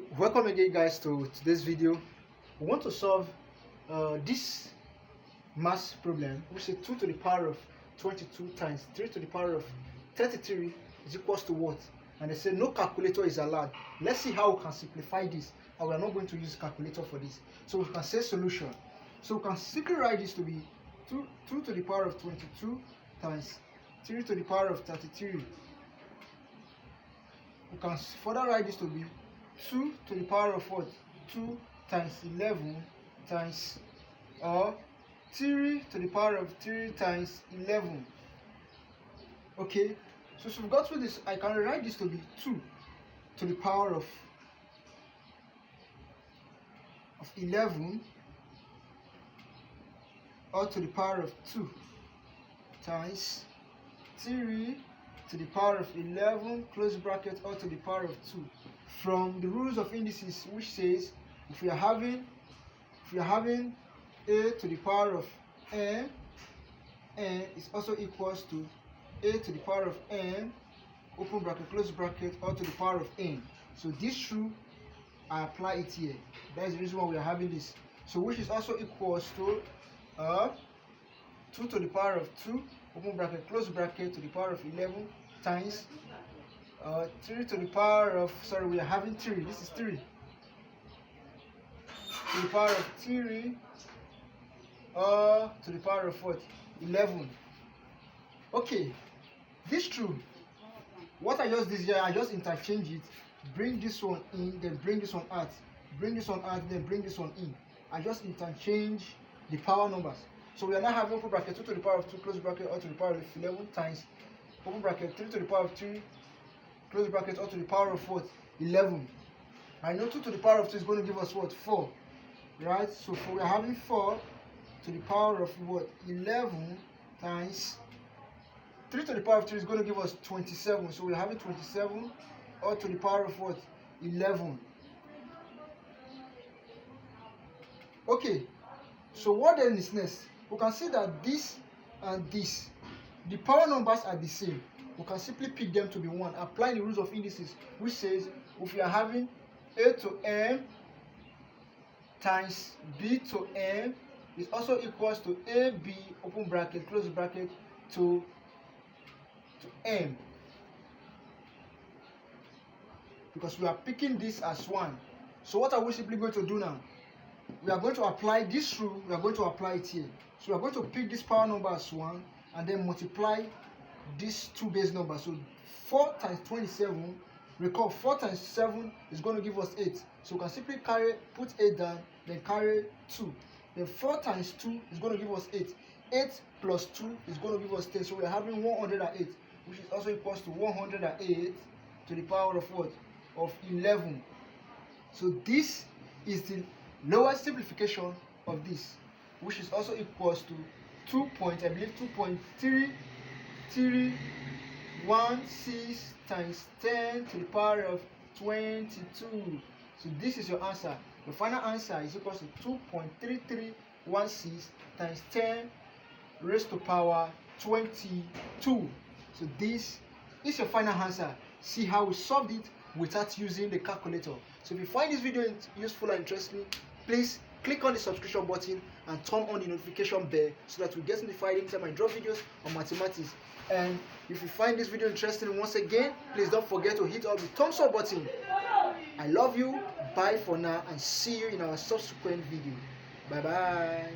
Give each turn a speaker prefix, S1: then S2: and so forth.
S1: Welcome again, guys, to today's video. We want to solve this math problem, which is 2 to the power of 22 times 3 to the power of 33 is equals to what? And they say no calculator is allowed. Let's see how we can simplify this, and we are not going to use calculator for this. So we can say solution. So we can simply write this to be 2 to the power of 22 times 3 to the power of 33. We can further write this to be 2 to the power of what? 2 times 11 times 3 to the power of 3 times 11. Okay, so we've got through this. I can write this to be 2 to the power of 11 or to the power of 2 times 3 to the power of 11 close bracket or to the power of 2, from the rules of indices, which says if we are having a to the power of n is also equals to a to the power of n open bracket close bracket or to the power of n. So this rule, I apply it here. That is the reason why we are having this. So which is also equals to 2 to the power of 2 open bracket close bracket to the power of 11 times 3 to the power of, sorry, we are having 3, this is 3 to the power of 3 to the power of what? 11. Okay, this true. What I just did here, I just interchange it, bring this one in, then bring this one out, bring this one out, then bring this one in. I just interchange the power numbers. So we are now having open bracket 2 to the power of 2 close bracket or to the power of 11 times open bracket 3 to the power of 3 close bracket or to the power of what? 11. I know 2 to the power of 2 is going to give us what? 4. Right? So we are having 4 to the power of what? 11 times 3 to the power of 3 is going to give us 27. So we are having 27 or to the power of what? 11. Okay. So what then is next? We can see that this and this, the power numbers are the same. We can simply pick them to be 1. Apply the rules of indices, which says if we are having a to m times b to m is also equals to ab open bracket close bracket to m, because we are picking this as 1. So what are we simply going to do now? We are going to apply this rule. We are going to apply it here. So we are going to pick this power number as 1 and then multiply these two base numbers. So 4 times 27, recall 4 times 7 is going to give us 8. So we can simply put 8 down, then carry 2. Then 4 times 2 is going to give us 8. 8 plus 2 is going to give us 10. So we are having 108, which is also equals to 108 to the power of what? Of 11. So this is the lowest simplification of this, which is also equals to 2.3316 times 10 to the power of 22. So this is your answer. The final answer is equals to 2.3316 times 10 raised to power 22. So this is your final answer. See how we solved it without using the calculator. So if you find this video useful and interesting, please click on the subscription button and turn on the notification bell so that you get notified anytime I drop videos on mathematics. And if you find this video interesting, once again, please don't forget to hit on the thumbs up button. I love you. Bye for now and see you in our subsequent video. Bye bye.